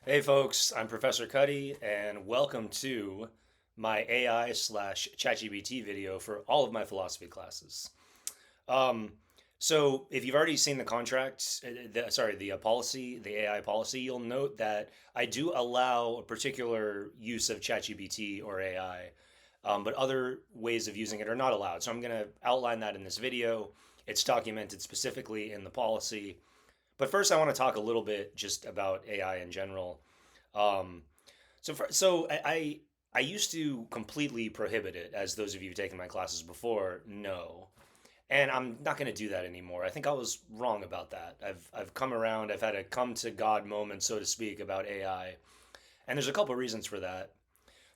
Hey folks, I'm Professor Cuddy, and welcome to my AI slash ChatGPT video for all of my philosophy classes. Um, so if you've already seen the contract, the policy, the AI policy, you'll note that I do allow a particular use of ChatGPT or AI, but other ways of using it are not allowed. So I'm going to outline that in this video. It's documented specifically in the policy. But first, I want to talk a little bit just about AI in general. Um, so I used to completely prohibit it, as those of you who've taken my classes before know, and I'm not going to do that anymore. I think I was wrong about that. I've come around. I've had a come to God moment, so to speak, about AI, and there's a couple of reasons for that.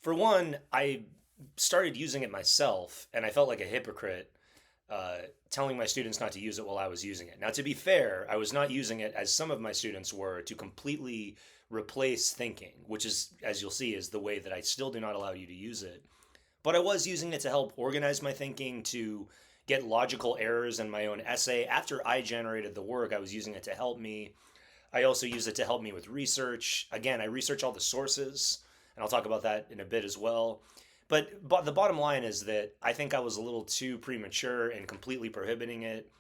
For one, I started using it myself, and I felt like a hypocrite uh, telling my students not to use it while I was using it. Now, to be fair, I was not using it as some of my students were to completely replace thinking, which is, as you'll see, is the way that I still do not allow you to use it. But I was using it to help organize my thinking, to get logical errors in my own essay. After I generated the work, I was using it to help me. I also use it to help me with research. Again, I research all the sources, and I'll talk about that in a bit as well. But the bottom line is that I think I was a little too premature in completely prohibiting it.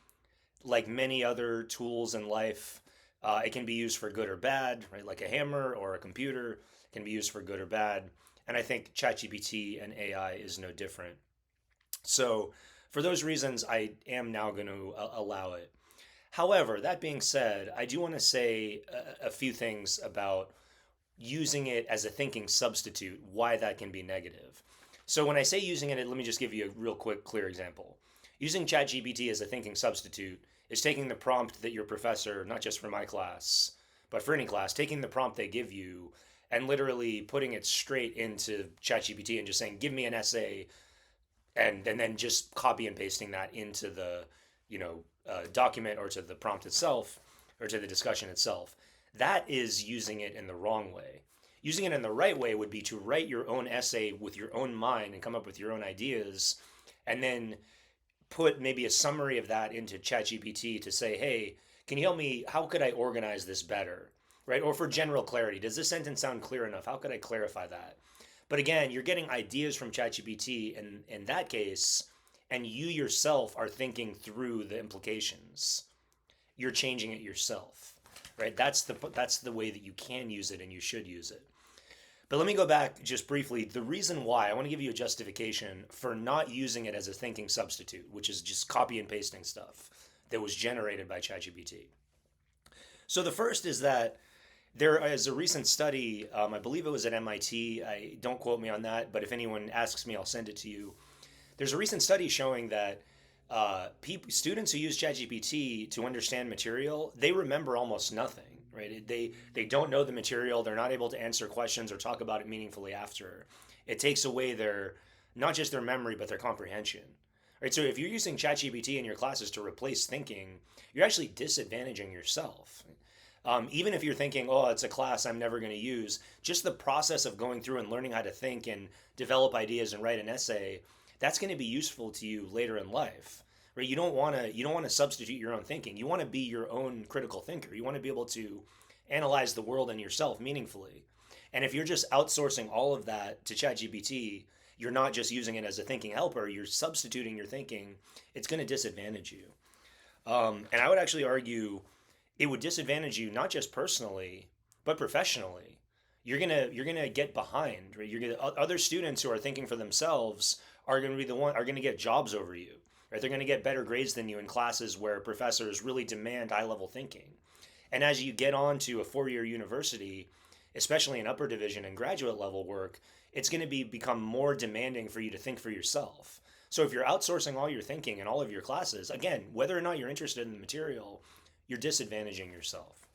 Like many other tools in life, it can be used for good or bad, right? Like a hammer or a computer can be used for good or bad. And I think ChatGPT and AI is no different. So, for those reasons, I am now going to allow it. However, that being said, I do want to say a few things about using it as a thinking substitute, why that can be negative. So when I say using it, let me just give you a real quick, clear example. Using ChatGPT as a thinking substitute is taking the prompt that your professor, not just for my class, but for any class, taking the prompt they give you and literally putting it straight into ChatGPT and just saying, give me an essay, and then just copy and pasting that into the document or to the prompt itself or to the discussion itself. That is using it in the wrong way. Using it in the right way would be to write your own essay with your own mind and come up with your own ideas, and then put maybe a summary of that into ChatGPT to say, hey, can you help me? How could I organize this better? Right? Or for general clarity, does this sentence sound clear enough? How could I clarify that? But again, you're getting ideas from ChatGPT in that case, and you yourself are thinking through the implications. You're changing it yourself, right? That's the way that you can use it and you should use it. But let me go back just briefly. The reason why I want to give you a justification for not using it as a thinking substitute, which is just copy and pasting stuff that was generated by ChatGPT. So the first is that there is a recent study, I believe it was at MIT. Don't quote me on that, but if anyone asks me, I'll send it to you. There's a recent study showing that students who use ChatGPT to understand material, they remember almost nothing. Right? They don't know the material. They're not able to answer questions or talk about it meaningfully after. It takes away their not just their memory but their comprehension. Right? So if you're using ChatGPT in your classes to replace thinking, you're actually disadvantaging yourself. Even if you're thinking, oh, it's a class I'm never going to use, just the process of going through and learning how to think and develop ideas and write an essay, that's going to be useful to you later in life. Right? You don't want to substitute your own thinking. You want to be your own critical thinker. You want to be able to analyze the world and yourself meaningfully. And if you're just outsourcing all of that to ChatGPT, you're not just using it as a thinking helper, you're substituting your thinking, it's going to disadvantage you. And I would actually argue it would disadvantage you not just personally, but professionally. You're gonna get behind, right? You're gonna other students who are thinking for themselves are gonna get jobs over you, right? They're gonna get better grades than you in classes where professors really demand high level thinking. And as you get on to a 4 year university, especially in upper division and graduate level work, it's going to become more demanding for you to think for yourself. So if you're outsourcing all your thinking in all of your classes, again, whether or not you're interested in the material, you're disadvantaging yourself.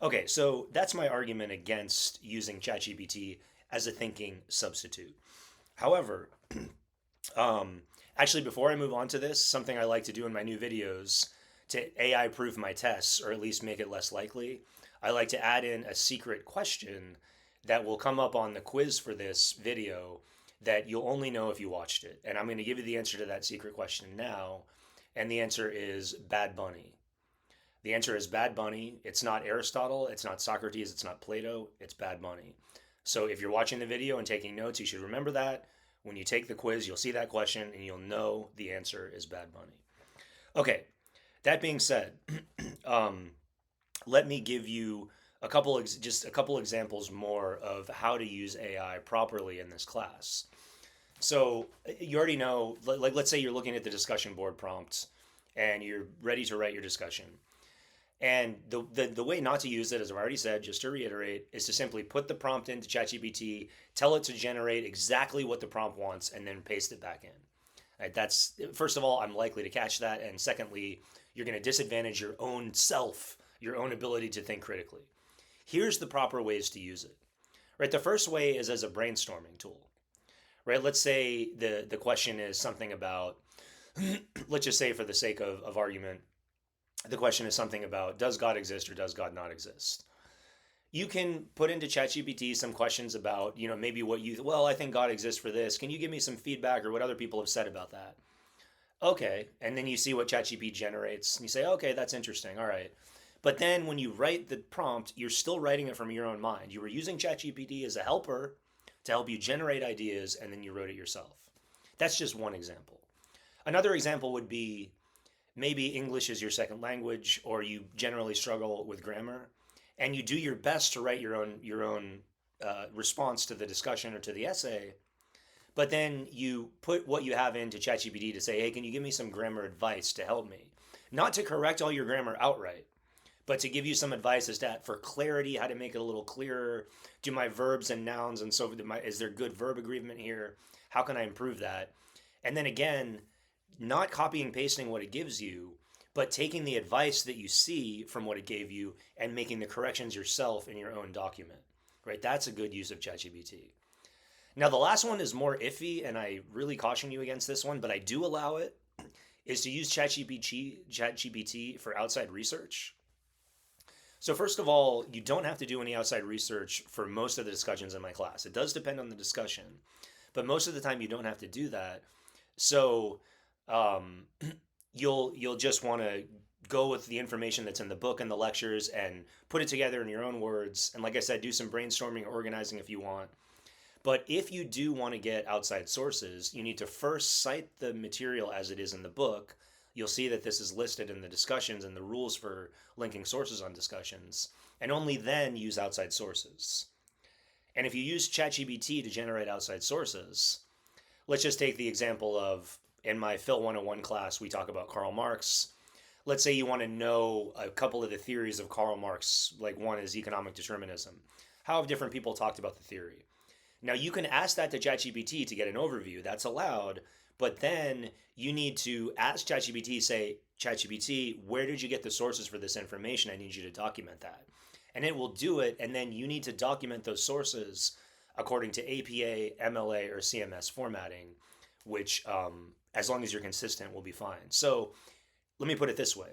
Okay, so that's my argument against using ChatGPT as a thinking substitute. However, um, actually, before I move on to this, something I like to do in my new videos to AI proof my tests, or at least make it less likely, I like to add in a secret question that will come up on the quiz for this video that you'll only know if you watched it. And I'm going to give you the answer to that secret question now. And the answer is Bad Bunny. The answer is Bad Bunny. It's not Aristotle, it's not Socrates, it's not Plato, it's Bad Bunny. So if you're watching the video and taking notes, you should remember that. When you take the quiz, you'll see that question and you'll know the answer is Bad Bunny. Okay, that being said, um, let me give you just a couple examples more of how to use AI properly in this class. So you already know, like let's say you're looking at the discussion board prompts and you're ready to write your discussion. And the way not to use it, as I've already said, just to reiterate, is to simply put the prompt into ChatGPT, tell it to generate exactly what the prompt wants, and then paste it back in. Right, that's first of all, I'm likely to catch that, and secondly, you're going to disadvantage your own self, your own ability to think critically. Here's the proper ways to use it. Right, the first way is as a brainstorming tool. Right, let's say the question is something about, let's just say for the sake of argument, the question is something about does God exist or does God not exist? You can put into ChatGPT some questions about, maybe what well, I think God exists for this. Can you give me some feedback or what other people have said about that? Okay. And then you see what ChatGPT generates and you say, okay, that's interesting. All right. But then when you write the prompt, you're still writing it from your own mind. You were using ChatGPT as a helper to help you generate ideas and then you wrote it yourself. That's just one example. Another example would be maybe English is your second language or you generally struggle with grammar and you do your best to write your own response to the discussion or to the essay, but then you put what you have into ChatGPT to say, hey, can you give me some grammar advice to help me? Not to correct all your grammar outright, but to give you some advice as to, for clarity, how to make it a little clearer. Do my verbs and nouns and so is there good verb agreement here? How can I improve that? And then again, not copying pasting what it gives you, but taking the advice that you see from what it gave you and making the corrections yourself in your own document. Right? That's a good use of ChatGPT. Now, the last one is more iffy, and I really caution you against this one, but I do allow it, is to use ChatGPT for outside research. So first of all, you don't have to do any outside research for most of the discussions in my class. It does depend on the discussion, but most of the time you don't have to do that. So um, you'll just want to go with the information that's in the book and the lectures and put it together in your own words. And like I said, do some brainstorming or organizing if you want. But if you do want to get outside sources, you need to first cite the material as it is in the book. You'll see that this is listed in the discussions and the rules for linking sources on discussions, and only then use outside sources. And if you use ChatGPT to generate outside sources, let's just take the example of in my Phil 101 class, we talk about Karl Marx. Let's say you want to know a couple of the theories of Karl Marx, like one is economic determinism. How have different people talked about the theory? Now you can ask that to ChatGPT to get an overview. That's allowed, but then you need to ask ChatGPT, say, ChatGPT, where did you get the sources for this information? I need you to document that. And it will do it, and then you need to document those sources according to APA, MLA, or CMS formatting, which, as long as you're consistent, will be fine. So let me put it this way.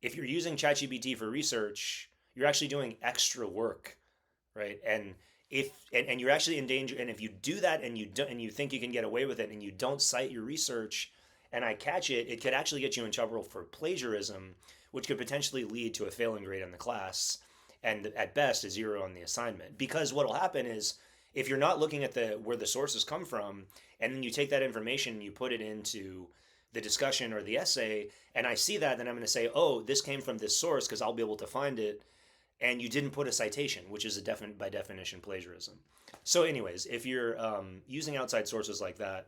If you're using ChatGPT for research, you're actually doing extra work, right? And you're actually in danger, and if you do that and you think you can get away with it and you don't cite your research and I catch it, it could actually get you in trouble for plagiarism, which could potentially lead to a failing grade in the class and at best a 0 on the assignment. Because what will happen is if you're not looking at where the sources come from and then you take that information and you put it into the discussion or the essay and I see that, then I'm going to say, oh, this came from this source because I'll be able to find it, and you didn't put a citation, which is by definition plagiarism. So anyways, if you're using outside sources like that,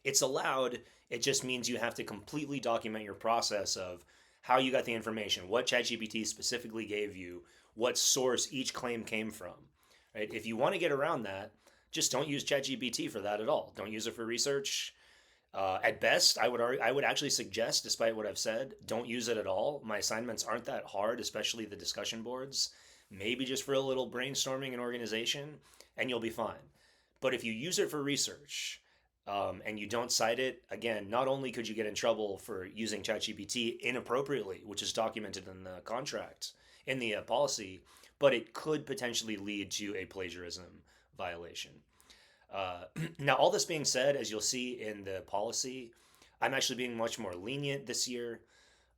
it's allowed. It just means you have to completely document your process of how you got the information, what ChatGPT specifically gave you, what source each claim came from. Right? If you want to get around that, just don't use ChatGPT for that at all. Don't use it for research. At best, I would actually suggest, despite what I've said, don't use it at all. My assignments aren't that hard, especially the discussion boards. Maybe just for a little brainstorming and organization, and you'll be fine. But if you use it for research and you don't cite it, again, not only could you get in trouble for using ChatGPT inappropriately, which is documented in the contract, in the policy, but it could potentially lead to a plagiarism violation. Now, all this being said, as you'll see in the policy, I'm actually being much more lenient this year.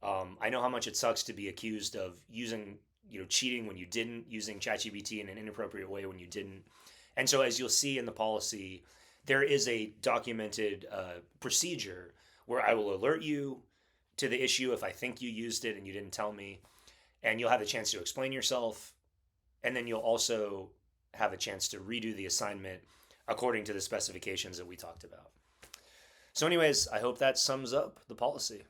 I know how much it sucks to be accused of using, cheating when you didn't, using ChatGPT in an inappropriate way when you didn't. And so, as you'll see in the policy, there is a documented procedure where I will alert you to the issue if I think you used it and you didn't tell me, and you'll have a chance to explain yourself, and then you'll also have a chance to redo the assignment according to the specifications that we talked about. So, anyways, I hope that sums up the policy.